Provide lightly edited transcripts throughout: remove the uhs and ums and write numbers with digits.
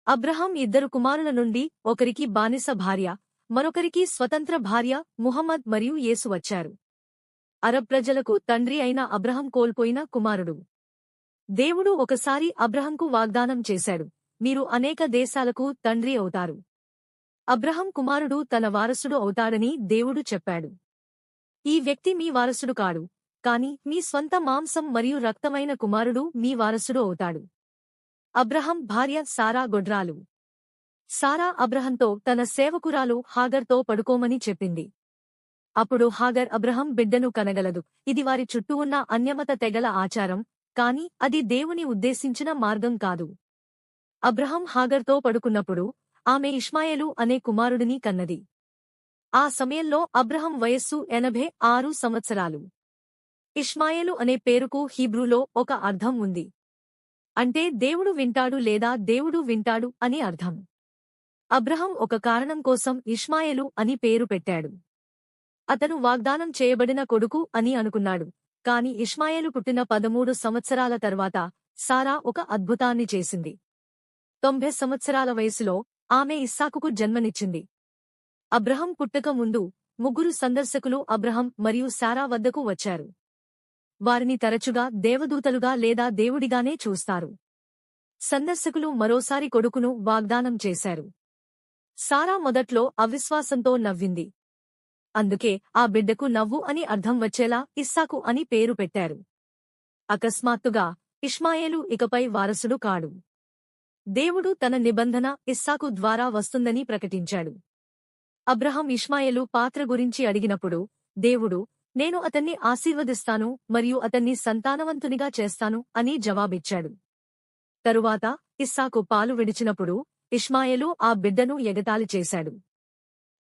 Abraham ఇద్దరు కుమారుల నుండి ఒకరికి బానిస భార్య, మరొకరికి స్వతంత్ర భార్య ముహమ్మద్ మరియు యేసు వచ్చారు. అరబ్ ప్రజలకు తండ్రి అయిన అబ్రహం కోల్పోయిన కుమారుడు. దేవుడు ఒకసారి అబ్రహంకు వాగ్దానం చేశాడు, మీరు అనేక దేశాలకు తండ్రి అవుతారు. అబ్రహం కుమారుడు తన వారసుడు అవుతాడని దేవుడు చెప్పాడు. ఈ వ్యక్తి మీ వారసుడు కాడు, కాని మీ స్వంత మాంసం మరియు రక్తమైన కుమారుడు మీ వారసుడు అవుతాడు. అబ్రహం భార్య సారా గొడ్రాలు. సారా అబ్రహంతో తన సేవకురాలు హాగర్తో పడుకోమని చెప్పింది. అప్పుడు హాగర్ అబ్రహం బిడ్డను కనగలదు, ఇది వారి చుట్టూ ఉన్న అన్యమత తెగల ఆచారం, కాని అది దేవుని ఉద్దేశించిన మార్గం కాదు. అబ్రహం హాగర్తో పడుకున్నప్పుడు ఆమె ఇష్మాయేలు అనే కుమారుడిని కన్నది. ఆ సమయంలో అబ్రహం వయస్సు 86 సంవత్సరాలు. ఇష్మాయేలు అనే పేరుకు హీబ్రూలో ఒక అర్థం ఉంది. అంటే దేవుడు వింటాడు లేదా దేవుడు వింటాడు అని అర్థం. అబ్రహం ఒక కారణం కోసం ఇష్మాయేలు అని పేరు పెట్టాడు. అతను వాగ్దానం చేయబడిన కొడుకు అని అనుకున్నాడు. కాని ఇష్మాయేలు పుట్టిన 13 సంవత్సరాల తర్వాత సారా ఒక అద్భుతాన్ని చేసింది. 90 సంవత్సరాల వయసులో ఆమె ఇస్సాకుకు జన్మనిచ్చింది. అబ్రహం పుట్టక ముందు ముగ్గురు సందర్శకులు అబ్రహం మరియు సారా వద్దకు వచ్చారు. వారిని తరచుగా దేవదూతలుగా లేదా దేవుడిగానే చూస్తారు. సందర్శకులు మరోసారి కొడుకును వాగ్దానం చేశారు. సారా మొదట్లో అవిశ్వాసంతో నవ్వింది. అందుకే ఆ బిడ్డకు నవ్వు అని అర్థం వచ్చేలా ఇస్సాకు అని పేరు పెట్టారు. అకస్మాత్తుగా ఇష్మాయేలు ఇకపై వారసుడు కాడు. దేవుడు తన నిబంధన ఇస్సాకు ద్వారా వస్తుందని ప్రకటించాడు. అబ్రహం ఇష్మాయేలు పాత్ర గురించి అడిగినప్పుడు దేవుడు, నేను అతన్ని ఆశీర్వదిస్తాను మరియు అతన్ని సంతానవంతునిగా చేస్తాను అని జవాబిచ్చాడు. తరువాత ఇస్సాకు పాలు విడిచినప్పుడు ఇష్మాయేలు ఆ బిడ్డను ఎగతాళి చేశాడు.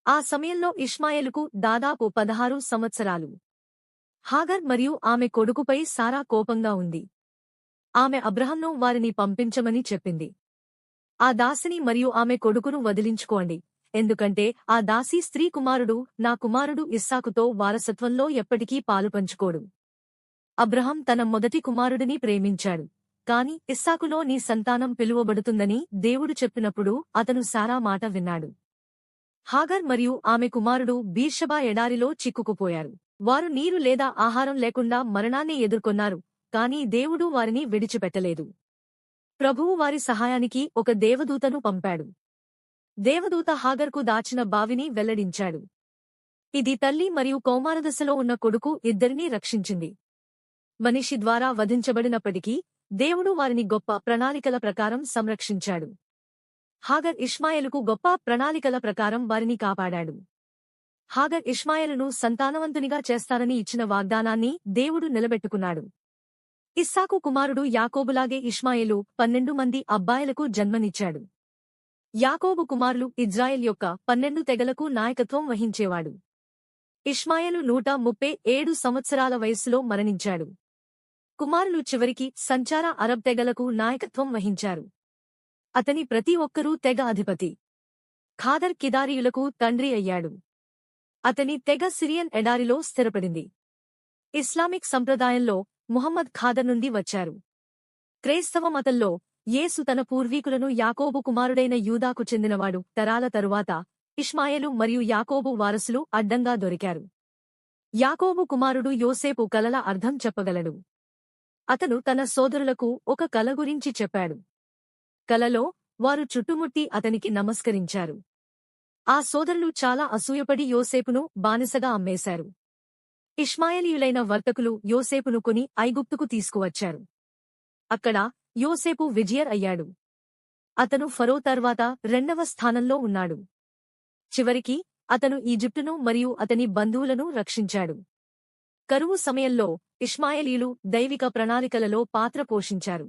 ఆ సమయంలో ఇష్మాయేలుకు దాదాపు 16 సంవత్సరాలు. హాగర్ మరియు ఆమె కొడుకుపై సారా కోపంగా ఉంది. ఆమె అబ్రహంను వారిని పంపించమని చెప్పింది. ఆ దాసిని మరియు ఆమె కొడుకును వదిలించుకోండి, ఎందుకంటే ఆ దాసి స్త్రీ కుమారుడు, నా కుమారుడు ఇస్సాకుతో వారసత్వంలో ఎప్పటికీ పాలుపంచుకోడు. అబ్రహం తన మొదటి కుమారుడిని ప్రేమించాడు, కాని ఇస్సాకులో నీ సంతానం పిలువబడుతుందని దేవుడు చెప్పినప్పుడు అతను సారా మాట విన్నాడు. హాగర్ మరియు ఆమె కుమారుడు బీర్షబా ఎడారిలో చిక్కుకుపోయారు. వారు నీరు లేదా ఆహారం లేకుండా మరణాన్ని ఎదుర్కొన్నారు, కాని దేవుడు వారిని విడిచిపెట్టలేదు. ప్రభువు వారి సహాయానికి ఒక దేవదూతను పంపాడు. దేవదూత హాగర్కు దాచిన బావిని వెల్లడించాడు. ఇది తల్లి మరియు కౌమారదశలో ఉన్న కొడుకు ఇద్దరినీ రక్షించింది. మనిషి ద్వారా వధించబడినప్పటికీ దేవుడు వారిని గొప్ప ప్రణాళికల ప్రకారం సంరక్షించాడు. హాగర్ ఇష్మాయేలుకు గొప్ప ప్రణాళికల ప్రకారం వారిని కాపాడాడు. హాగర్ ఇష్మాయేలును సంతానవంతునిగా చేస్తానని ఇచ్చిన వాగ్దానాన్ని దేవుడు నిలబెట్టుకున్నాడు. ఇస్సాకు కుమారుడు యాకోబులాగే ఇష్మాయేలు 12 మంది అబ్బాయిలకు జన్మనిచ్చాడు. యాకోబు కుమారులు ఇజ్రాయెల్ యొక్క 12 తెగలకు నాయకత్వం వహించేవాడు. ఇష్మాయేలు 137 సంవత్సరాల వయస్సులో మరణించాడు. కుమారులు చివరికి సంచార అరబ్ తెగలకు నాయకత్వం వహించారు. అతని ప్రతి ఒక్కరూ తెగ అధిపతి. ఖాదర్ కిదారీయులకు తండ్రి అయ్యాడు. అతని తెగ సిరియన్ ఎడారిలో స్థిరపడింది. ఇస్లామిక్ సంప్రదాయంలో ముహమ్మద్ ఖాదర్ నుండి వచ్చారు. క్రైస్తవ మతంలో యేసు తన పూర్వీకులను యాకోబు కుమారుడైన యూదాకు చెందినవాడు. తరాల తరువాత ఇష్మాయేలు మరియు యాకోబు వారసులు అడ్డంగా దొరికారు. యాకోబు కుమారుడు యోసేపు కలల అర్థం చెప్పగలడు. అతను తన సోదరులకు ఒక కల గురించి చెప్పాడు. కలలో వారు చుట్టుముట్టి అతనికి నమస్కరించారు. ఆ సోదరులు చాలా అసూయపడి యోసేపును బానిసగా అమ్మేశారు. ఇష్మాయేలీయులైన వర్తకులు యోసేపును కొని ఐగుప్తుకు తీసుకువచ్చారు. అక్కడ యోసేపు విజయర్ అయ్యాడు. అతను ఫరో తర్వాత 2వ స్థానంలో ఉన్నాడు. చివరికి అతను ఈజిప్టును మరియు అతని బంధువులను రక్షించాడు. కరువు సమయంలో ఇష్మాయేలీయులు దైవిక ప్రణాళికలలో పాత్ర పోషించారు.